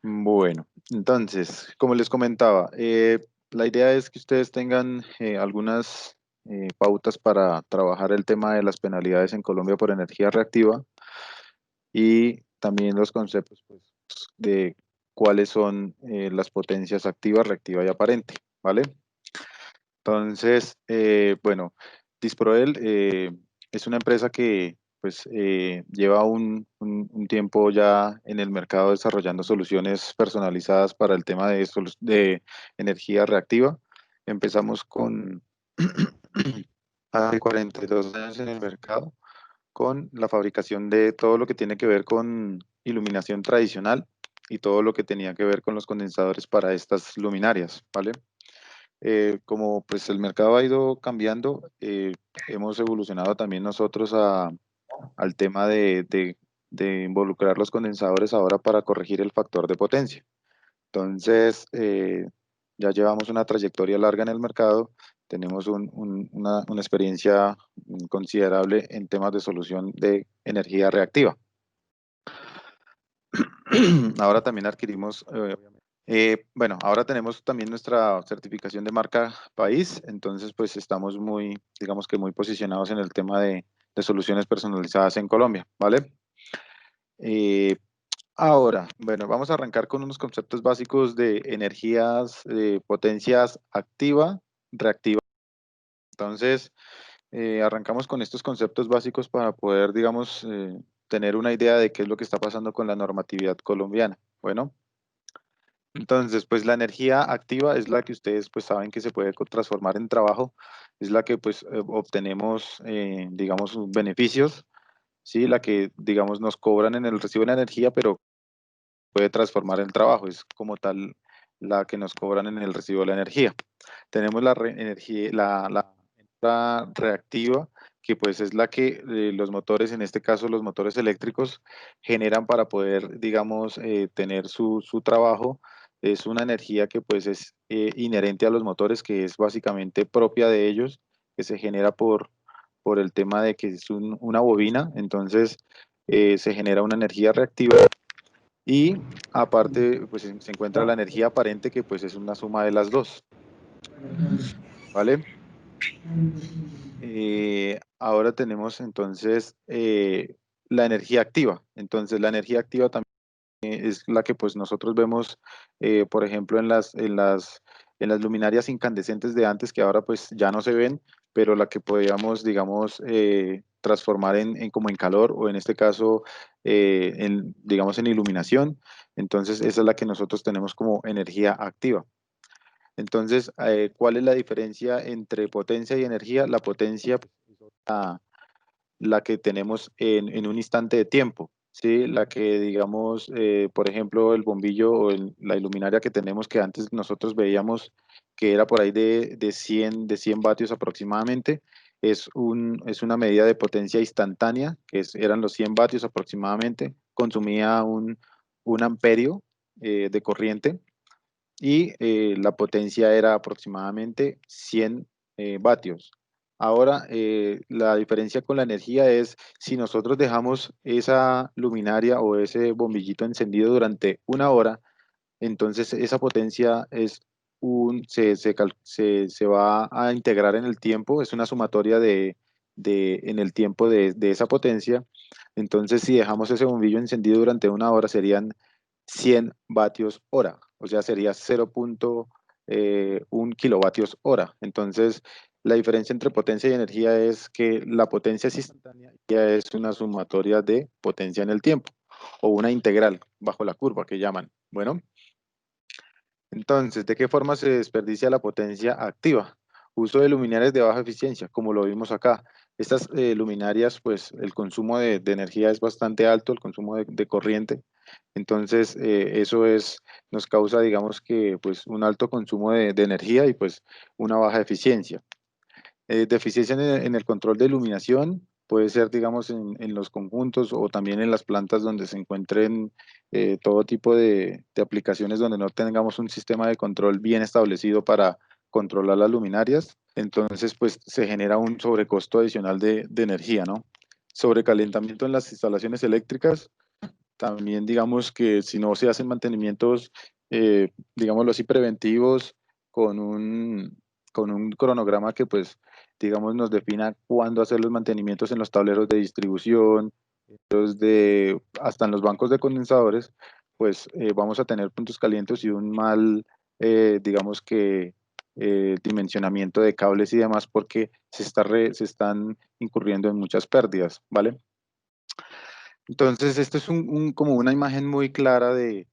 Bueno, entonces, como les comentaba, la idea es que ustedes tengan algunas pautas para trabajar el tema de las penalidades en Colombia por energía reactiva y también los conceptos pues, de cuáles son las potencias activa, reactiva y aparente, ¿vale? Entonces, bueno, Disproel es una empresa que pues lleva un tiempo ya en el mercado desarrollando soluciones personalizadas para el tema de energía reactiva. Empezamos con hace 42 años en el mercado con la fabricación de todo lo que tiene que ver con iluminación tradicional y todo lo que tenía que ver con los condensadores para estas luminarias, ¿vale? Como pues el mercado ha ido cambiando, hemos evolucionado también nosotros al tema de involucrar los condensadores ahora para corregir el factor de potencia. Entonces, ya llevamos una trayectoria larga en el mercado, tenemos una experiencia considerable en temas de solución de energía reactiva. Ahora también adquirimos, bueno, ahora tenemos también nuestra certificación de marca país, entonces pues estamos muy, digamos que muy posicionados en el tema de soluciones personalizadas en Colombia, ¿vale? Eh, Ahora, bueno, vamos a arrancar con unos conceptos básicos de energías, potencias activa, reactiva. Entonces, arrancamos con estos conceptos básicos para poder, digamos, tener una idea de qué es lo que está pasando con la normatividad colombiana. Bueno. Entonces, pues la energía activa es la que ustedes pues saben que se puede transformar en trabajo, es la que pues obtenemos, digamos, sus beneficios, ¿sí? La que, digamos, nos cobran en el recibo de la energía, pero puede transformar en trabajo, es como tal la que nos cobran en el recibo de la energía. Tenemos energía, la reactiva, que pues es la que los motores, en este caso los motores eléctricos, generan para poder, digamos, tener su trabajo. Es una energía que pues es inherente a los motores, que es básicamente propia de ellos, que se genera por el tema de que es una bobina, entonces se genera una energía reactiva y aparte pues se encuentra la energía aparente, que pues es una suma de las dos, ¿vale? Ahora tenemos entonces la energía activa. Entonces la energía activa también es la que pues nosotros vemos, por ejemplo, en las luminarias incandescentes de antes, que ahora pues ya no se ven, pero la que podíamos, digamos, transformar como en calor o en este caso, digamos, en iluminación. Entonces esa es la que nosotros tenemos como energía activa. Entonces, ¿cuál es la diferencia entre potencia y energía? La potencia, pues, la que tenemos en un instante de tiempo, ¿sí? La que, digamos, por ejemplo, el bombillo o la iluminaria que tenemos, que antes nosotros veíamos que era por ahí de 100 vatios aproximadamente, es una medida de potencia instantánea, eran los 100 vatios aproximadamente, consumía un amperio de corriente y la potencia era aproximadamente 100 vatios. Ahora, la diferencia con la energía es si nosotros dejamos esa luminaria o ese bombillito encendido durante una hora, entonces esa potencia se va a integrar en el tiempo, es una sumatoria en el tiempo de esa potencia. Entonces, si dejamos ese bombillo encendido durante una hora, serían 100 vatios hora, o sea, sería 0,1 kilovatios hora. Entonces, la diferencia entre potencia y energía es que la potencia es instantánea y ya es una sumatoria de potencia en el tiempo, o una integral bajo la curva que llaman. Bueno, entonces, ¿de qué forma se desperdicia la potencia activa? Uso de luminarias de baja eficiencia, como lo vimos acá. Estas luminarias, pues el consumo de energía es bastante alto, el consumo de corriente. Entonces, nos causa, digamos que, pues un alto consumo de energía y pues una baja eficiencia. Deficiencia en el control de iluminación puede ser, digamos, en los conjuntos o también en las plantas donde se encuentren todo tipo de aplicaciones donde no tengamos un sistema de control bien establecido para controlar las luminarias. Entonces, pues se genera un sobrecosto adicional de energía, ¿no? Sobrecalentamiento en las instalaciones eléctricas. También digamos que si no se hacen mantenimientos, digámoslo así, preventivos con con un cronograma que pues, digamos, nos defina cuándo hacer los mantenimientos en los tableros de distribución, hasta en los bancos de condensadores, pues vamos a tener puntos calientes y un mal, digamos que, dimensionamiento de cables y demás porque se están incurriendo en muchas pérdidas, ¿vale? Entonces, esto es como una imagen muy clara de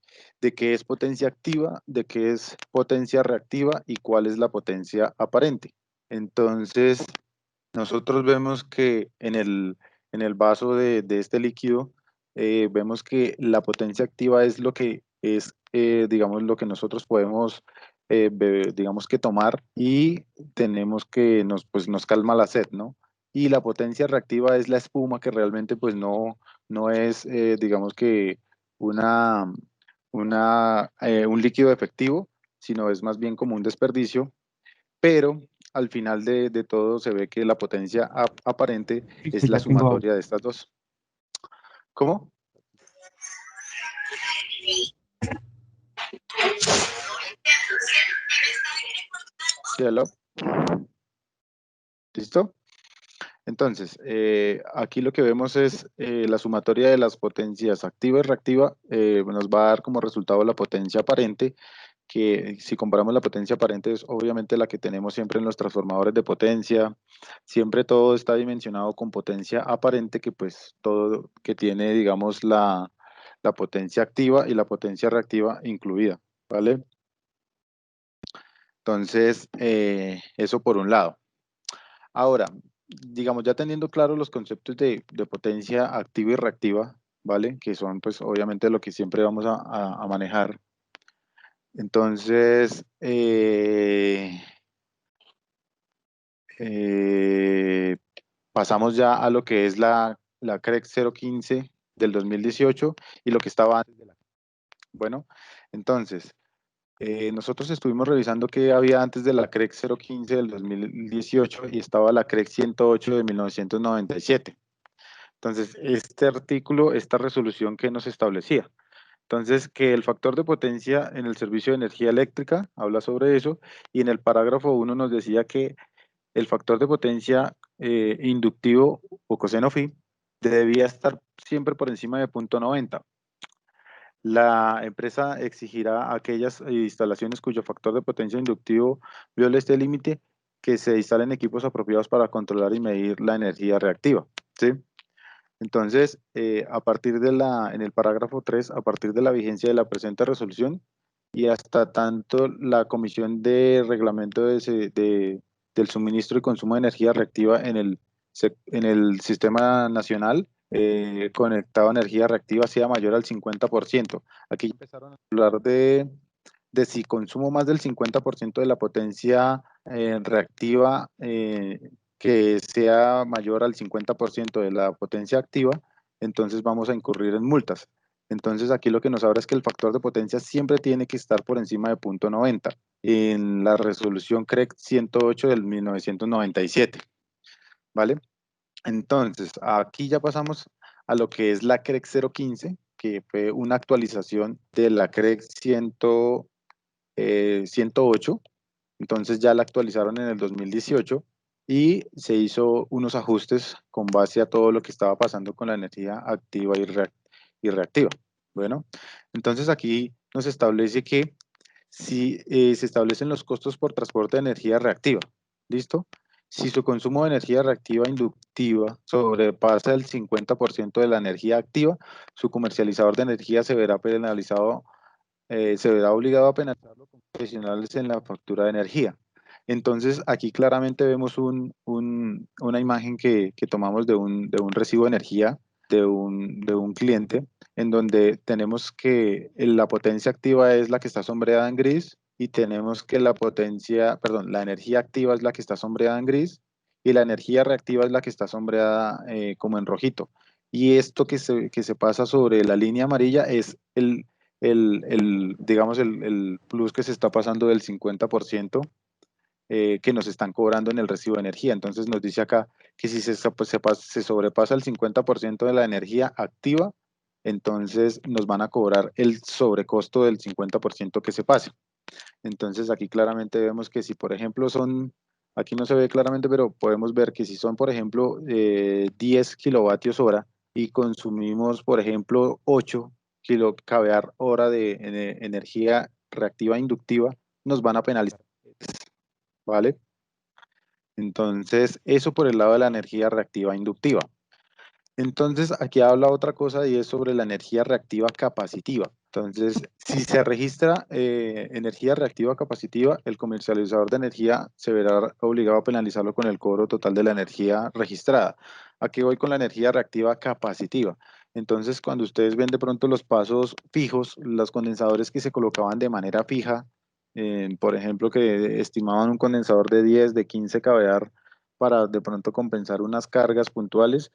qué es potencia activa, de qué es potencia reactiva y cuál es la potencia aparente. Entonces, nosotros vemos que en el vaso de este líquido, vemos que la potencia activa es lo que es, digamos, lo que nosotros podemos, digamos que tomar y tenemos que, pues, nos calma la sed, ¿no? Y la potencia reactiva es la espuma que realmente, pues, no es, digamos que, una, un líquido efectivo, sino es más bien como un desperdicio, pero al final de todo se ve que la potencia aparente es Que la ya tengo agua. sumatoria de estas dos. ¿Cómo? ¿Sí, aló? ¿Listo? Entonces, aquí lo que vemos es la sumatoria de las potencias activa y reactiva, nos va a dar como resultado la potencia aparente, que si comparamos la potencia aparente es obviamente la que tenemos siempre en los transformadores de potencia, siempre todo está dimensionado con potencia aparente, que pues todo que tiene, digamos, la potencia activa y la potencia reactiva incluida, ¿vale? Entonces, eso por un lado. Ahora, digamos, ya teniendo claros los conceptos de potencia activa y reactiva, ¿vale? Que son, pues, obviamente lo que siempre vamos a manejar. Entonces, eh, pasamos ya a lo que es la CREC 015 del 2018 y lo que estaba antes de la. Bueno, entonces, nosotros estuvimos revisando qué había antes de la CREC 015 del 2018 y estaba la CREC 108 de 1997. Entonces, este artículo, esta resolución que nos establecía. Entonces, que el factor de potencia en el servicio de energía eléctrica habla sobre eso y en el parágrafo 1 nos decía que el factor de potencia inductivo o coseno phi debía estar siempre por encima de 0.90. La empresa exigirá a aquellas instalaciones cuyo factor de potencia inductivo viole este límite que se instalen equipos apropiados para controlar y medir la energía reactiva. ¿Sí? Entonces, en el parágrafo 3, a partir de la vigencia de la presente resolución y hasta tanto la Comisión de Reglamento del Suministro y Consumo de Energía Reactiva en el Sistema Nacional conectado a energía reactiva sea mayor al 50%. Aquí empezaron a hablar de si consumo más del 50% de la potencia reactiva, que sea mayor al 50% de la potencia activa, entonces vamos a incurrir en multas. Entonces aquí lo que nos habla es que el factor de potencia siempre tiene que estar por encima de 0.90 en la resolución CREC 108 del 1997, ¿vale? Entonces, aquí ya pasamos a lo que es la CREC 015, que fue una actualización de la CREC 108. Entonces ya la actualizaron en el 2018 y se hizo unos ajustes con base a todo lo que estaba pasando con la energía activa y reactiva. Bueno, entonces aquí nos establece que si se establecen los costos por transporte de energía reactiva, ¿listo? Si su consumo de energía reactiva inductiva sobrepasa el 50% de la energía activa, su comercializador de energía se verá penalizado, se verá obligado a penalizarlo con profesionales en la factura de energía. Entonces, aquí claramente vemos una imagen que tomamos de un recibo de energía de un cliente, en donde tenemos que la potencia activa es la que está sombreada en gris y tenemos que la potencia, perdón, la energía activa es la que está sombreada en gris y la energía reactiva es la que está sombreada como en rojito. Y esto que se pasa sobre la línea amarilla es digamos, el plus que se está pasando del 50% que nos están cobrando en el recibo de energía. Entonces nos dice acá que si se sobrepasa el 50% de la energía activa, entonces nos van a cobrar el sobrecosto del 50% que se pase. Entonces aquí claramente vemos que si por ejemplo son, aquí no se ve claramente, pero podemos ver que si son por ejemplo 10 kilovatios hora y consumimos por ejemplo 8 kWh hora de energía reactiva inductiva, nos van a penalizar, ¿vale? Entonces eso por el lado de la energía reactiva inductiva. Entonces, aquí habla otra cosa y es sobre la energía reactiva capacitiva. Entonces, si se registra energía reactiva capacitiva, el comercializador de energía se verá obligado a penalizarlo con el cobro total de la energía registrada. Aquí voy con la energía reactiva capacitiva. Entonces, cuando ustedes ven de pronto los pasos fijos, los condensadores que se colocaban de manera fija, por ejemplo, que estimaban un condensador de 10, de 15 kVA para de pronto compensar unas cargas puntuales,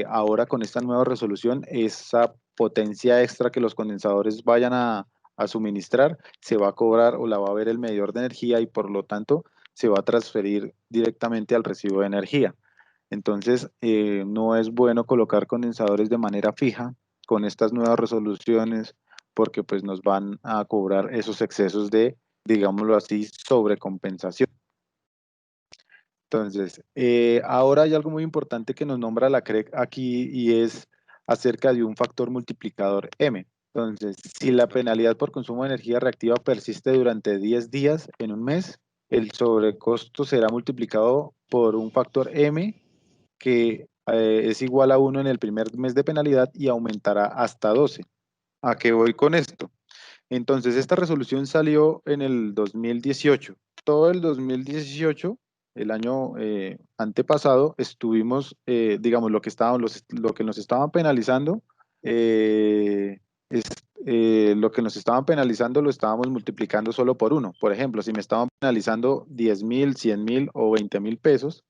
ahora con esta nueva resolución, esa potencia extra que los condensadores vayan a suministrar se va a cobrar o la va a ver el medidor de energía y por lo tanto se va a transferir directamente al recibo de energía. Entonces, no es bueno colocar condensadores de manera fija con estas nuevas resoluciones porque pues nos van a cobrar esos excesos de, digámoslo así, sobrecompensación. Entonces, ahora hay algo muy importante que nos nombra la CREC aquí y es acerca de un factor multiplicador M. Entonces, si la penalidad por consumo de energía reactiva persiste durante 10 días en un mes, el sobrecosto será multiplicado por un factor M que es igual a 1 en el primer mes de penalidad y aumentará hasta 12. ¿A qué voy con esto? Entonces, esta resolución salió en el 2018. Todo el 2018, el año antepasado, estuvimos, digamos, lo que nos estaban penalizando, eh, es, lo que nos estaban penalizando lo estábamos multiplicando solo por uno. Por ejemplo, si me estaban penalizando 10.000, 100.000 o 20.000 pesos,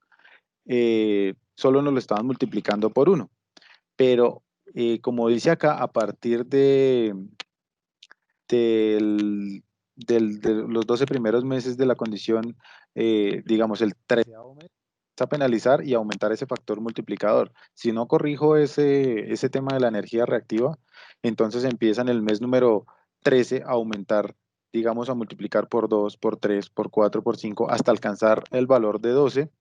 solo nos lo estaban multiplicando por uno. Pero, como dice acá, a partir de los 12 primeros meses de la condición, digamos, el 13º mes, a penalizar y aumentar ese factor multiplicador. Si no corrijo ese tema de la energía reactiva, entonces empieza en el mes número 13 a aumentar, digamos, a multiplicar por 2, por 3, por 4, por 5, hasta alcanzar el valor de 12.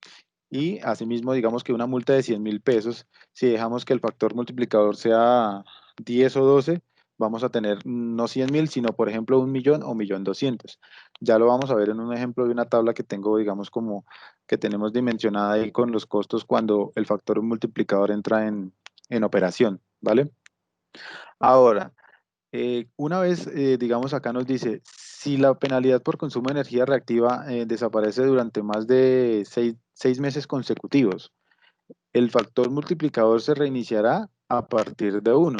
Y asimismo, digamos que una multa de 100.000 pesos, si dejamos que el factor multiplicador sea 10 o 12, vamos a tener no 100.000, sino por ejemplo 1.000.000 o 1.200.000. Ya lo vamos a ver en un ejemplo de una tabla que tengo, digamos, como que tenemos dimensionada ahí con los costos cuando el factor multiplicador entra en operación, ¿vale? Ahora, una vez, digamos, acá nos dice, si la penalidad por consumo de energía reactiva desaparece durante más de 6 meses consecutivos, el factor multiplicador se reiniciará a partir de 1.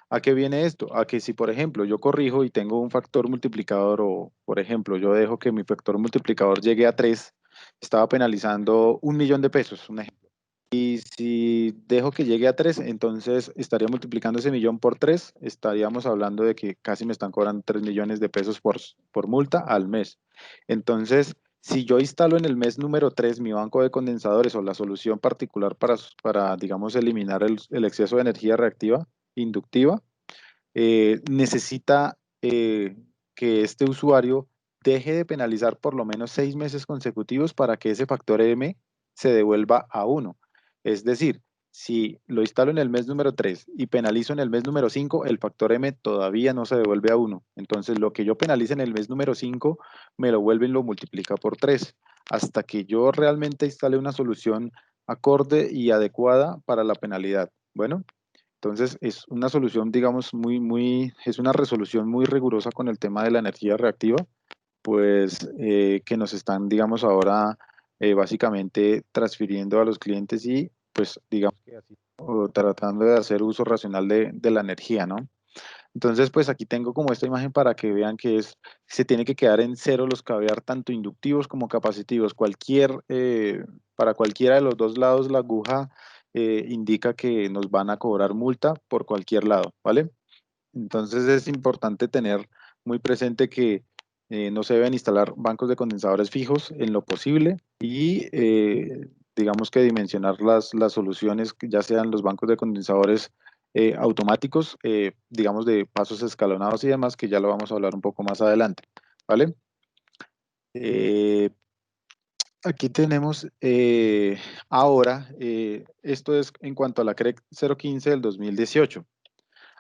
¿A qué viene esto? A que si, por ejemplo, yo corrijo y tengo un factor multiplicador o, por ejemplo, yo dejo que mi factor multiplicador llegue a 3, estaba penalizando 1.000.000 de pesos, un ejemplo. Y si dejo que llegue a 3, entonces estaría multiplicando ese millón por 3, estaríamos hablando de que casi me están cobrando 3 millones de pesos por multa al mes. Entonces, si yo instalo en el mes número 3 mi banco de condensadores o la solución particular para digamos, eliminar el exceso de energía reactiva inductiva, necesita que este usuario deje de penalizar por lo menos 6 meses consecutivos para que ese factor M se devuelva a 1. Es decir, si lo instalo en el mes número 3 y penalizo en el mes número 5, el factor M todavía no se devuelve a 1. Entonces, lo que yo penalice en el mes número 5, me lo vuelve y lo multiplica por 3, hasta que yo realmente instale una solución acorde y adecuada para la penalidad. Bueno. Entonces, es una solución, digamos, es una resolución muy rigurosa con el tema de la energía reactiva, pues que nos están, digamos, ahora básicamente transfiriendo a los clientes y, pues, digamos, que así, o tratando de hacer uso racional de la energía, ¿no? Entonces, pues aquí tengo como esta imagen para que vean que se tiene que quedar en cero los cavear tanto inductivos como capacitivos. Para cualquiera de los dos lados, la aguja indica que nos van a cobrar multa por cualquier lado, ¿vale? Entonces es importante tener muy presente que no se deben instalar bancos de condensadores fijos en lo posible y digamos que dimensionar las soluciones, ya sean los bancos de condensadores automáticos, digamos de pasos escalonados y demás, que ya lo vamos a hablar un poco más adelante, ¿vale? Eh, Aquí tenemos ahora, esto es en cuanto a la CREC 015 del 2018.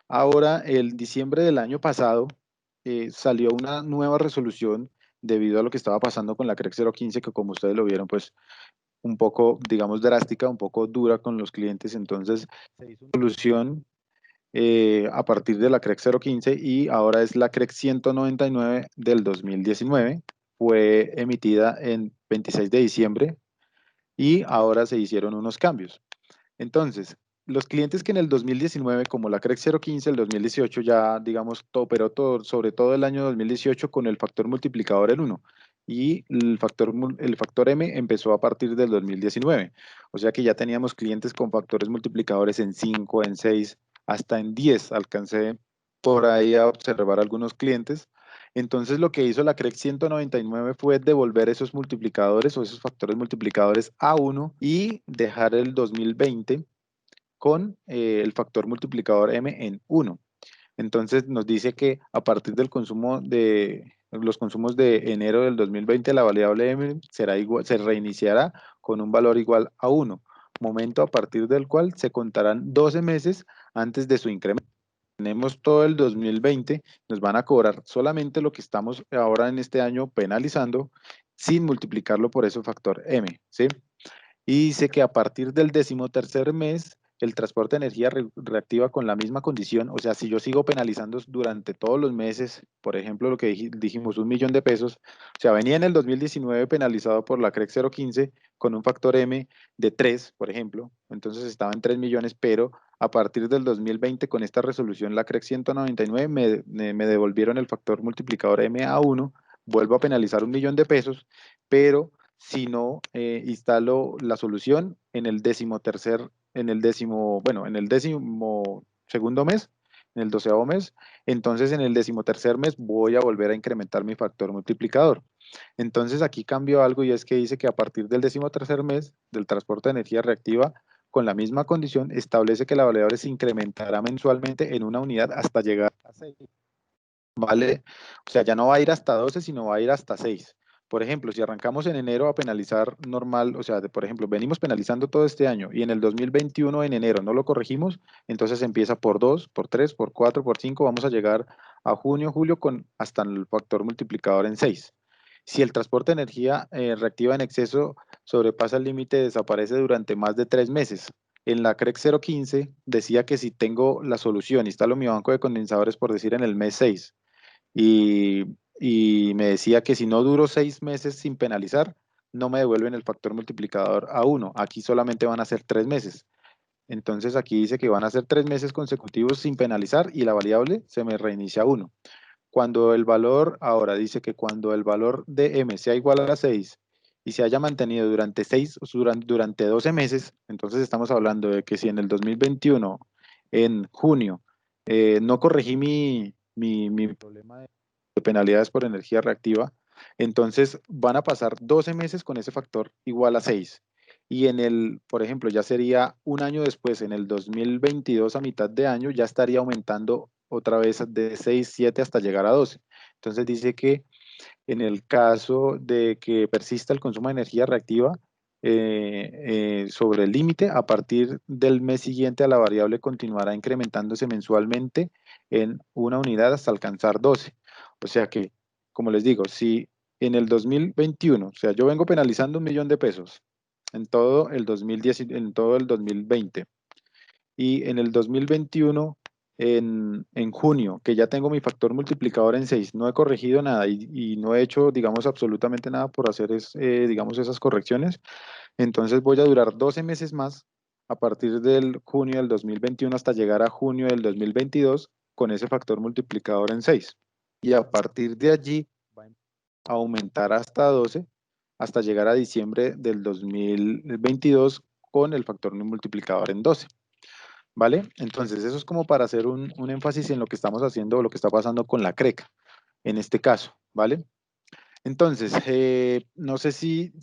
Ahora, el diciembre del año pasado, salió una nueva resolución debido a lo que estaba pasando con la CREC 015, que como ustedes lo vieron, pues un poco, digamos, drástica, un poco dura con los clientes. Entonces, se hizo una solución a partir de la CREC 015 y ahora es la CREC 199 del 2019. Fue emitida en 26 de diciembre y ahora se hicieron unos cambios. Entonces, los clientes que en el 2019, como la CREC 015, el 2018 ya, digamos, operó todo, sobre todo el año 2018 con el factor multiplicador el 1 y el factor M empezó a partir del 2019. O sea que ya teníamos clientes con factores multiplicadores en 5, en 6, hasta en 10. Alcancé por ahí a observar algunos clientes. Entonces lo que hizo la CREC 199 fue devolver esos multiplicadores o esos factores multiplicadores a 1 y dejar el 2020 con el factor multiplicador M en 1. Entonces nos dice que a partir del consumo de los consumos de enero del 2020, la variable M será igual, se reiniciará con un valor igual a 1, momento a partir del cual se contarán 12 meses antes de su incremento. Tenemos todo el 2020, nos van a cobrar solamente lo que estamos ahora en este año penalizando sin multiplicarlo por ese factor M, ¿sí? Y dice que a partir del 13º mes, el transporte de energía reactiva con la misma condición, o sea, si yo sigo penalizando durante todos los meses, por ejemplo, lo que dijimos, 1.000.000 de pesos, o sea, venía en el 2019 penalizado por la CREC 015 con un factor M de 3, por ejemplo, entonces estaba en 3 millones, pero a partir del 2020 con esta resolución, la CREC 199, me devolvieron el factor multiplicador M a 1, vuelvo a penalizar 1.000.000 de pesos, pero si no instalo la solución en el en el 12º mes, en el 12º mes, entonces en el 13º mes voy a volver a incrementar mi factor multiplicador. Entonces aquí cambio algo y es que dice que a partir del 13º mes del transporte de energía reactiva, con la misma condición, establece que la variable se incrementará mensualmente en una unidad hasta llegar a 6. ¿Vale? O sea, ya no va a ir hasta 12, sino va a ir hasta 6. Por ejemplo, si arrancamos en enero a penalizar normal, o sea, por ejemplo, venimos penalizando todo este año y en el 2021 en enero no lo corregimos, entonces empieza por 2, por 3, por 4, por 5, vamos a llegar a junio, julio con hasta el factor multiplicador en 6. Si el transporte de energía reactiva en exceso sobrepasa el límite, desaparece durante más de 3 meses. En la CREC 015 decía que si tengo la solución, instalo mi banco de condensadores por decir en el mes 6 y, y me decía que si no duro 6 meses sin penalizar, no me devuelven el factor multiplicador a 1. Aquí solamente van a ser 3 meses. Entonces aquí dice que van a ser 3 meses consecutivos sin penalizar y la variable se me reinicia a 1. Cuando el valor, ahora dice que cuando el valor de M sea igual a 6 y se haya mantenido durante 12 meses, entonces estamos hablando de que si en el 2021, en junio, no corregí mi problema de penalidades por energía reactiva, entonces van a pasar 12 meses con ese factor igual a 6. Y por ejemplo, ya sería un año después, en el 2022 a mitad de año, ya estaría aumentando otra vez de 6 7 hasta llegar a 12. Entonces dice que en el caso de que persista el consumo de energía reactiva sobre el límite, a partir del mes siguiente a la variable continuará incrementándose mensualmente en una unidad hasta alcanzar 12. O sea que, como les digo, si en el 2021, o sea, yo vengo penalizando 1.000.000 de pesos en todo el 2010, en todo el 2020, y en el 2021, en junio, que ya tengo mi factor multiplicador en 6, no he corregido nada y no he hecho, digamos, absolutamente nada por hacer, digamos, esas correcciones, entonces voy a durar 12 meses más a partir del junio del 2021 hasta llegar a junio del 2022 con ese factor multiplicador en 6. Y a partir de allí va a aumentar hasta 12 hasta llegar a diciembre del 2022 con el factor multiplicador en 12. ¿Vale? Entonces, eso es como para hacer un énfasis en lo que estamos haciendo o lo que está pasando con la CREC, en este caso, ¿vale? Entonces, no sé si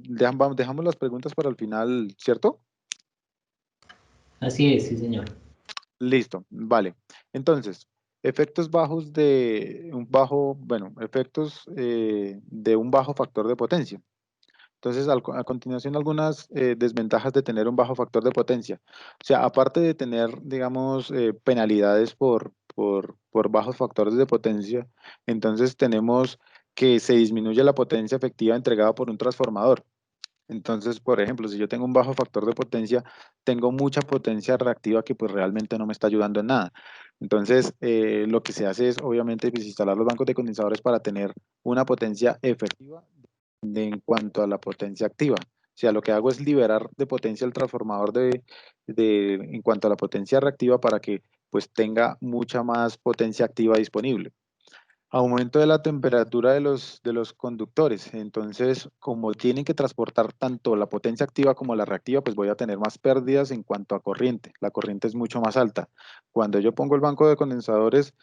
dejamos las preguntas para el final, ¿cierto? Así es, sí, señor. Listo, vale. Entonces, efectos bajos de un bajo, bueno, efectos de un bajo factor de potencia. Entonces, a continuación, algunas desventajas de tener un bajo factor de potencia. O sea, aparte de tener, digamos, penalidades por bajos factores de potencia, entonces tenemos que se disminuye la potencia efectiva entregada por un transformador. Entonces, por ejemplo, si yo tengo un bajo factor de potencia, tengo mucha potencia reactiva que pues realmente no me está ayudando en nada. Entonces, lo que se hace es obviamente pues, instalar los bancos de condensadores para tener una potencia efectiva en cuanto a la potencia activa. O sea, lo que hago es liberar de potencia el transformador en cuanto a la potencia reactiva para que pues tenga mucha más potencia activa disponible. Aumento de la temperatura de los conductores. Entonces, como tienen que transportar tanto la potencia activa como la reactiva, pues voy a tener más pérdidas en cuanto a corriente. La corriente es mucho más alta. Cuando yo pongo el banco de condensadores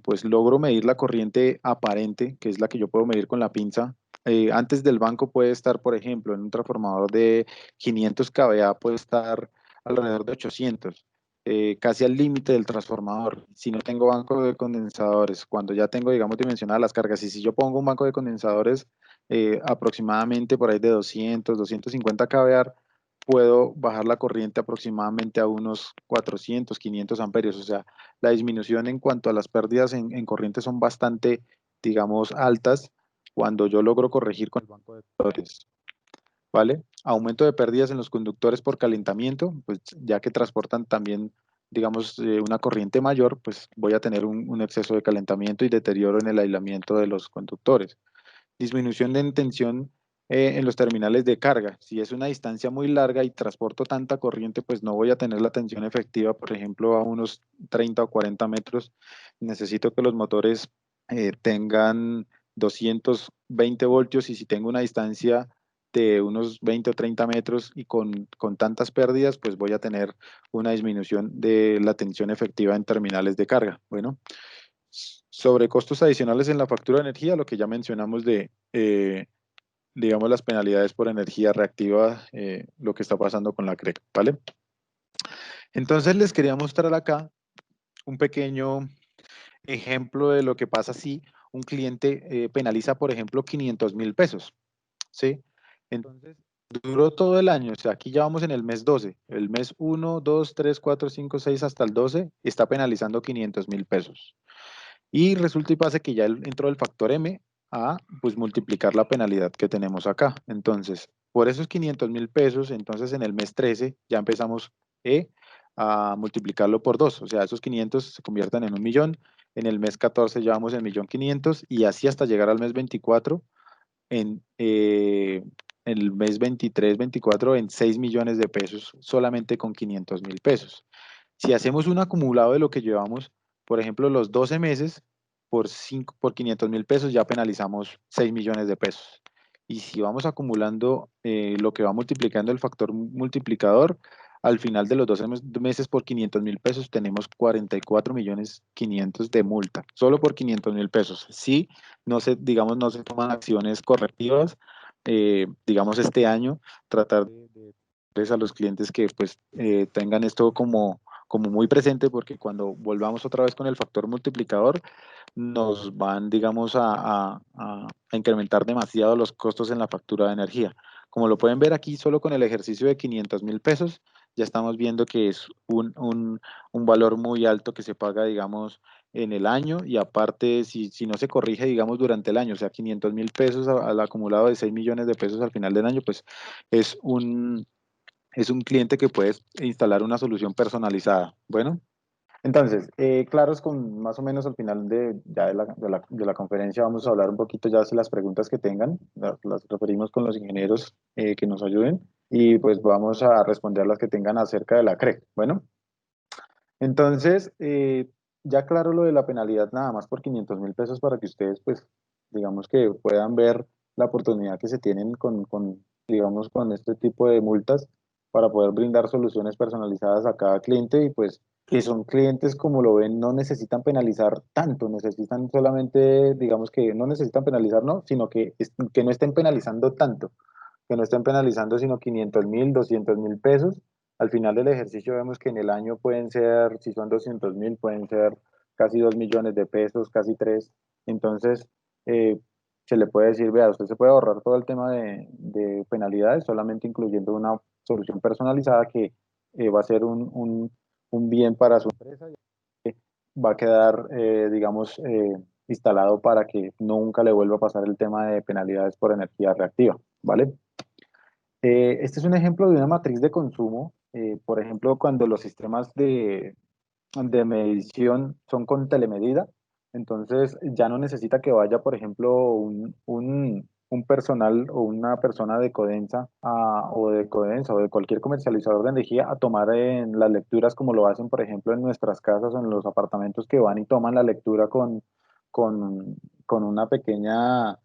pues logro medir la corriente aparente, que es la que yo puedo medir con la pinza, antes del banco puede estar, por ejemplo, en un transformador de 500 kVA, puede estar alrededor de 800, casi al límite del transformador. Si no tengo banco de condensadores, cuando ya tengo, digamos, dimensionadas las cargas, y si yo pongo un banco de condensadores aproximadamente por ahí de 200, 250 kVA, puedo bajar la corriente aproximadamente a unos 400, 500 amperios. O sea, la disminución en cuanto a las pérdidas en corriente son bastante, digamos, altas cuando yo logro corregir con el banco de condensadores. ¿Vale? Aumento de pérdidas en los conductores por calentamiento, pues ya que transportan también, digamos, una corriente mayor, pues voy a tener un exceso de calentamiento y deterioro en el aislamiento de los conductores. Disminución de tensión en los terminales de carga. Si es una distancia muy larga y transporto tanta corriente, pues no voy a tener la tensión efectiva, por ejemplo, a unos 30 o 40 metros. Necesito que los motores tengan 220 voltios y si tengo una distancia de unos 20 o 30 metros y con tantas pérdidas, pues voy a tener una disminución de la tensión efectiva en terminales de carga. Bueno, sobre costos adicionales en la factura de energía, lo que ya mencionamos de, digamos, las penalidades por energía reactiva, lo que está pasando con la CREC, ¿vale? Entonces les quería mostrar acá un pequeño ejemplo de lo que pasa si un cliente penaliza, por ejemplo, 500.000 pesos, ¿sí? Entonces, duró todo el año, o sea, aquí ya vamos en el mes 12, el mes 1, 2, 3, 4, 5, 6 hasta el 12 está penalizando 500.000 pesos. Y resulta y pasa que ya entró el factor M a pues multiplicar la penalidad que tenemos acá. Entonces, por esos 500.000 pesos, entonces en el mes 13 ya empezamos a multiplicarlo por 2. O sea, esos 500 se convierten en 1.000.000. En el mes 14 ya vamos en 1.500.000 y así hasta llegar al mes 24 en el mes 23, 24 en 6 millones de pesos solamente con 500.000 pesos. Si hacemos un acumulado de lo que llevamos, por ejemplo, los 12 meses por 500.000 pesos ya penalizamos 6 millones de pesos. Y si vamos acumulando lo que va multiplicando el factor multiplicador, al final de los 12 meses por 500.000 pesos tenemos 44 millones 500 de multa, solo por 500.000 pesos. Si no se, digamos, no se toman acciones correctivas, digamos, este año, tratar de a los clientes que pues tengan esto como muy presente porque cuando volvamos otra vez con el factor multiplicador nos van, digamos, a incrementar demasiado los costos en la factura de energía. Como lo pueden ver aquí, solo con el ejercicio de 500.000 pesos, ya estamos viendo que es un valor muy alto que se paga, digamos, en el año y aparte, si no se corrige, digamos, durante el año, o sea, 500.000 pesos al acumulado de 6 millones de pesos al final del año, pues es es un cliente que puede instalar una solución personalizada. Bueno. Entonces, claros con más o menos al final ya de la conferencia vamos a hablar un poquito ya de las preguntas que tengan, las referimos con los ingenieros que nos ayuden y pues vamos a responder las que tengan acerca de la CREC. Bueno, entonces, ya claro lo de la penalidad nada más por 500.000 pesos para que ustedes pues digamos que puedan ver la oportunidad que se tienen digamos, con este tipo de multas para poder brindar soluciones personalizadas a cada cliente y pues que son clientes como lo ven, no necesitan penalizar tanto, necesitan solamente, digamos que no necesitan penalizar, no, sino que no estén penalizando tanto, que no estén penalizando sino 500.000, 200.000 pesos al final del ejercicio vemos que en el año pueden ser, si son 200.000, pueden ser casi 2 millones de pesos, casi 3. Entonces, eh, se le puede decir, vea, usted se puede ahorrar todo el tema de penalidades solamente incluyendo una solución personalizada que va a ser un bien para su empresa, va a quedar, digamos, instalado para que nunca le vuelva a pasar el tema de penalidades por energía reactiva, ¿vale? Este es un ejemplo de una matriz de consumo. Por ejemplo, cuando los sistemas de medición son con telemedida, entonces ya no necesita que vaya, por ejemplo, un personal o una persona de Codensa o de cualquier comercializador de energía a tomar en las lecturas como lo hacen, por ejemplo, en nuestras casas o en los apartamentos que van y toman la lectura con, con una pequeña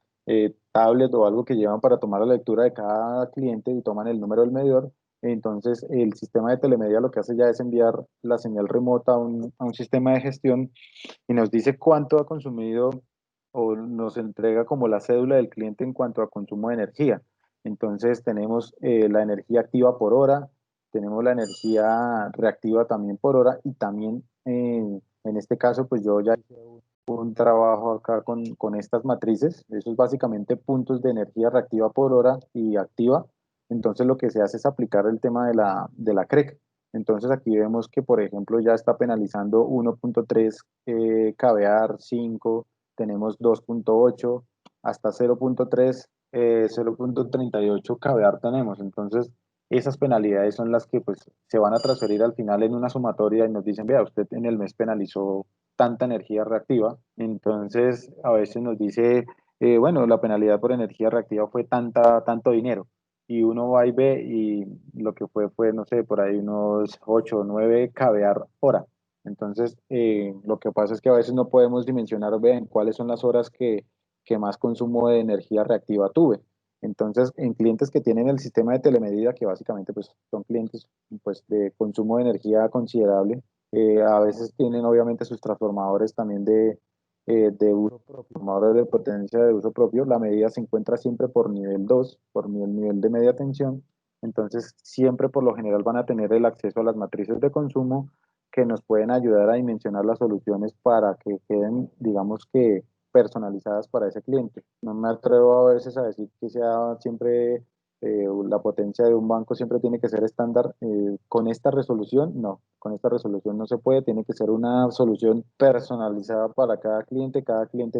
tablet o algo que llevan para tomar la lectura de cada cliente y toman el número del medidor. Entonces, el sistema de telemedia lo que hace ya es enviar la señal remota a un sistema de gestión y nos dice cuánto ha consumido o nos entrega como la cédula del cliente en cuanto a consumo de energía. Entonces, tenemos la energía activa por hora, tenemos la energía reactiva también por hora y también en este caso, pues yo ya hice un trabajo acá con estas matrices. Eso es básicamente puntos de energía reactiva por hora y activa. Entonces lo que se hace es aplicar el tema de la CREC. Entonces aquí vemos que, por ejemplo, ya está penalizando 1.3 kVAR 5, tenemos 2.8 hasta 0.3, 0.38 kVAR tenemos. Entonces esas penalidades son las que pues se van a transferir al final en una sumatoria y nos dicen, vea, usted en el mes penalizó tanta energía reactiva. Entonces a veces nos dice, bueno, la penalidad por energía reactiva fue tanto dinero y uno va y ve y lo que fue, no sé, por ahí unos 8 o 9 kVAR hora. Entonces, lo que pasa es que a veces no podemos dimensionar, ven, cuáles son las horas que más consumo de energía reactiva tuve. Entonces, en clientes que tienen el sistema de telemedida, que básicamente pues, son clientes pues, de consumo de energía considerable, a veces tienen obviamente sus transformadores también de uso propio, transformadores de potencia de uso propio. La medida se encuentra siempre por nivel 2 por nivel de media tensión. Entonces, siempre por lo general van a tener el acceso a las matrices de consumo que nos pueden ayudar a dimensionar las soluciones para que queden, digamos que, personalizadas para ese cliente. No me atrevo a veces a decir que sea siempre la potencia de un banco siempre tiene que ser estándar. Con esta resolución, no, con esta resolución no se puede, tiene que ser una solución personalizada para cada cliente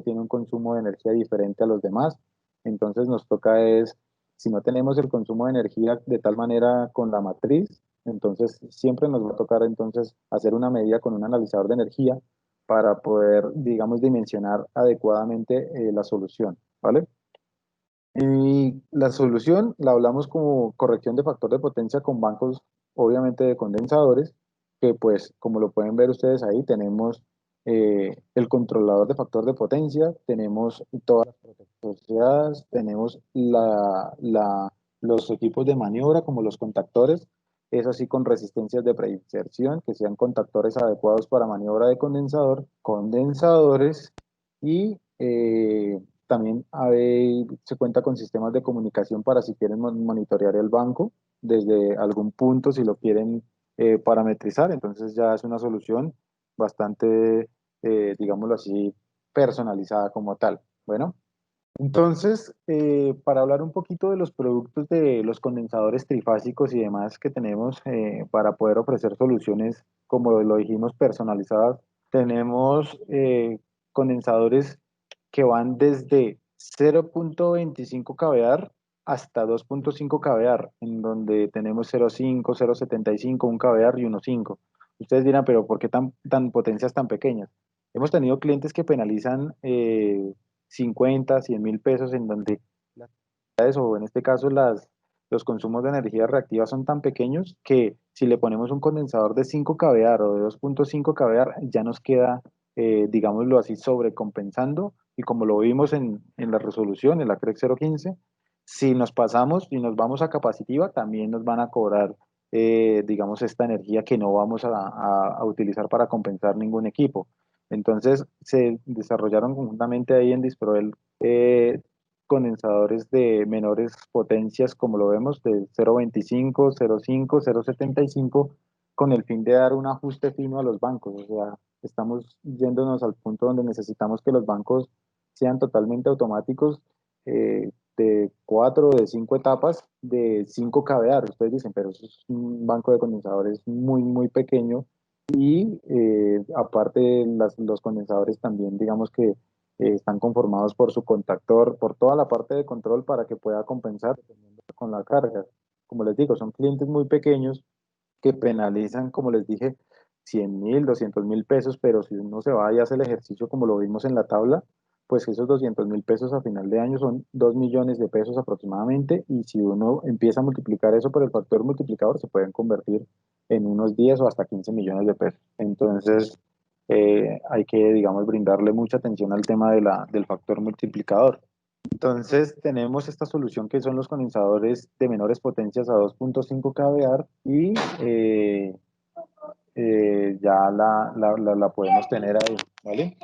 tiene un consumo de energía diferente a los demás, entonces nos toca es, si no tenemos el consumo de energía de tal manera con la matriz, entonces siempre nos va a tocar entonces hacer una medida con un analizador de energía para poder, digamos, dimensionar adecuadamente la solución, ¿vale? Y la solución la hablamos como corrección de factor de potencia con bancos, obviamente de condensadores, que pues como lo pueden ver ustedes ahí, tenemos el controlador de factor de potencia, tenemos todas las protecciones asociadas, tenemos los equipos de maniobra como los contactores, es así con resistencias de preinserción, que sean contactores adecuados para maniobra de condensador, condensadores y también se cuenta con sistemas de comunicación para si quieren monitorear el banco desde algún punto, si lo quieren parametrizar. Entonces ya es una solución bastante, digámoslo así, personalizada como tal. Bueno, entonces, para hablar un poquito de los productos de los condensadores trifásicos y demás que tenemos para poder ofrecer soluciones, como lo dijimos, personalizadas, tenemos condensadores que van desde 0.25 kVAR hasta 2.5 kVAR, en donde tenemos 0.5, 0.75, 1 kVAR y 1.5. Ustedes dirán, pero ¿por qué tan potencias tan pequeñas? Hemos tenido clientes que penalizan 50, 100.000 pesos, en donde las utilidades, o en este caso los consumos de energía reactiva son tan pequeños que si le ponemos un condensador de 5 kVAR o de 2.5 kVAR, ya nos queda, digámoslo así, sobrecompensando. Y como lo vimos en la resolución, en la CREC 015, si nos pasamos y nos vamos a capacitiva, también nos van a cobrar, digamos, esta energía que no vamos a utilizar para compensar ningún equipo. Entonces se desarrollaron conjuntamente ahí en Disproel condensadores de menores potencias, como lo vemos, de 0.25, 0.5, 0.75, con el fin de dar un ajuste fino a los bancos. O sea, estamos yéndonos al punto donde necesitamos que los bancos sean totalmente automáticos, de 4 o de 5 etapas, de 5 kVA. Ustedes dicen, pero eso es un banco de condensadores muy, muy pequeño. Y aparte, los condensadores también, digamos que están conformados por su contactor, por toda la parte de control para que pueda compensar con la carga. Como les digo, son clientes muy pequeños que penalizan, como les dije, 100.000, 200.000 pesos, pero si uno se va y hace el ejercicio como lo vimos en la tabla, pues esos 200.000 pesos a final de año son 2 millones de pesos aproximadamente, y si uno empieza a multiplicar eso por el factor multiplicador, se pueden convertir en unos 10 o hasta 15 millones de pesos. Entonces, hay que, digamos, brindarle mucha atención al tema del factor multiplicador. Entonces tenemos esta solución que son los condensadores de menores potencias a 2.5 kVA, y ya la podemos tener ahí, ¿vale?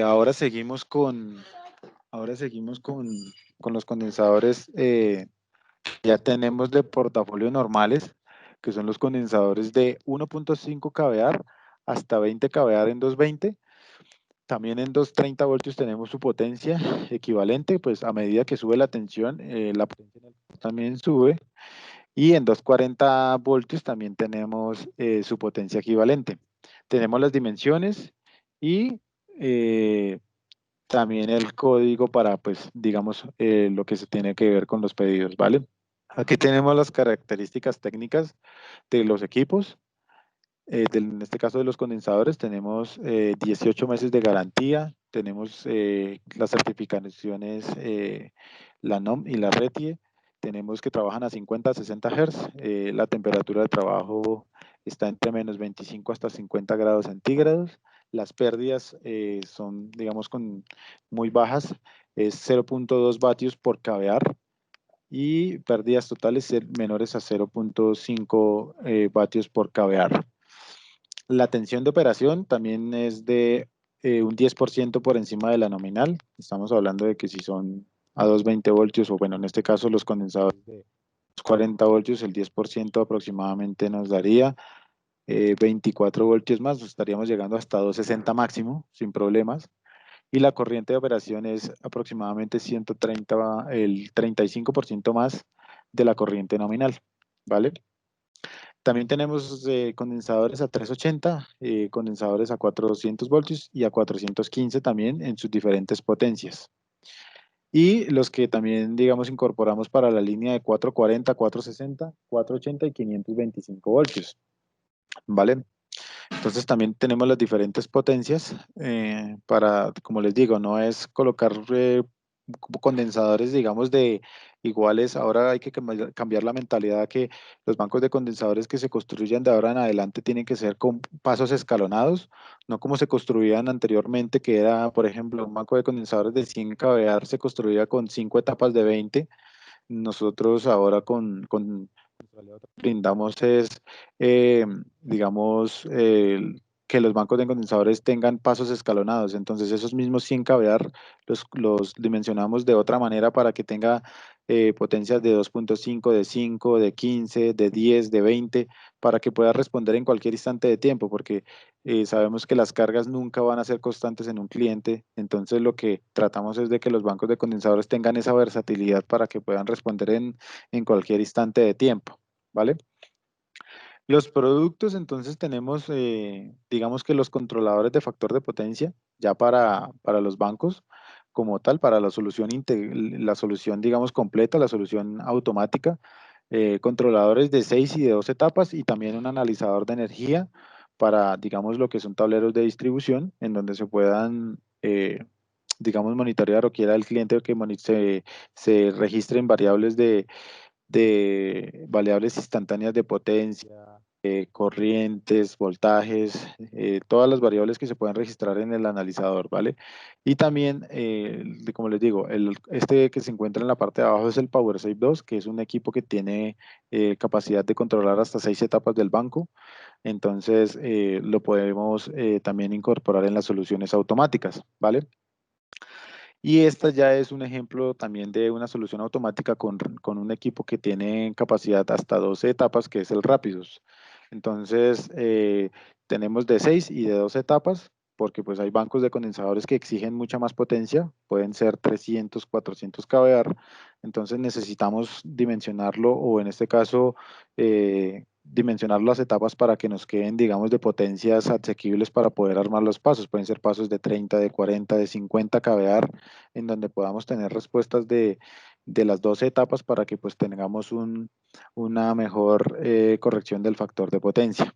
Ahora seguimos con los condensadores. Ya tenemos de portafolio normales, que son los condensadores de 1.5 kVA hasta 20 kVA en 220. También en 230 voltios tenemos su potencia equivalente, pues a medida que sube la tensión, la potencia en el también sube. Y en 240 voltios también tenemos su potencia equivalente. Tenemos las dimensiones y eh, también el código para, pues, digamos, lo que se tiene que ver con los pedidos, ¿vale? Aquí tenemos las características técnicas de los equipos. En este caso de los condensadores, tenemos 18 meses de garantía, tenemos las certificaciones, la NOM y la RETIE, tenemos que trabajan a 50 a 60 Hz, la temperatura de trabajo está entre -25 hasta 50 grados centígrados, las pérdidas son, digamos, muy bajas, es 0.2 vatios por kVA, y pérdidas totales menores a 0.5 vatios por kVA. La tensión de operación también es de un 10% por encima de la nominal. Estamos hablando de que si son a 220 voltios, o bueno, en este caso los condensadores de 40 voltios, el 10% aproximadamente nos daría 24 voltios más, estaríamos llegando hasta 260 máximo, sin problemas. Y la corriente de operación es aproximadamente 130, el 35% más de la corriente nominal, ¿vale? También tenemos condensadores a 380, condensadores a 400 voltios y a 415 también en sus diferentes potencias. Y los que también, digamos, incorporamos para la línea de 440, 460, 480 y 525 voltios, ¿vale? Entonces también tenemos las diferentes potencias para, como les digo, no es colocar condensadores, digamos, de iguales. Ahora hay que cambiar la mentalidad, que los bancos de condensadores que se construyan de ahora en adelante tienen que ser con pasos escalonados, no como se construían anteriormente, que era, por ejemplo, un banco de condensadores de 100 kVA se construía con 5 etapas de 20. Nosotros ahora brindamos es, eh, digamos, que los bancos de condensadores tengan pasos escalonados. Entonces, esos mismos 100 kVA los dimensionamos de otra manera para que tenga potencias de 2.5, de 5, de 15, de 10, de 20, para que pueda responder en cualquier instante de tiempo, porque sabemos que las cargas nunca van a ser constantes en un cliente. Entonces, lo que tratamos es de que los bancos de condensadores tengan esa versatilidad para que puedan responder en cualquier instante de tiempo, ¿vale? Los productos, entonces tenemos, digamos que los controladores de factor de potencia, ya para los bancos como tal, para la solución, la solución, digamos, completa, la solución automática, controladores de 6 y de 2 etapas, y también un analizador de energía para, digamos, lo que son tableros de distribución, en donde se puedan, digamos, monitorear, o quiera el cliente que se registren variables instantáneas de potencia, corrientes, voltajes, todas las variables que se pueden registrar en el analizador, ¿vale? Y también, como les digo, este que se encuentra en la parte de abajo es el PowerSafe 2, que es un equipo que tiene capacidad de controlar hasta 6 etapas del banco. Entonces, lo podemos también incorporar en las soluciones automáticas, ¿vale? Y esta ya es un ejemplo también de una solución automática con un equipo que tiene capacidad hasta 12 etapas, que es el Rapidus. Entonces, tenemos de 6 y de 12 etapas, porque pues hay bancos de condensadores que exigen mucha más potencia, pueden ser 300, 400 kVAR, entonces necesitamos dimensionarlo o en este caso dimensionar las etapas para que nos queden, digamos, de potencias asequibles para poder armar los pasos. Pueden ser pasos de 30, de 40, de 50 kVAR en donde podamos tener respuestas de las 12 etapas para que pues tengamos una mejor corrección del factor de potencia.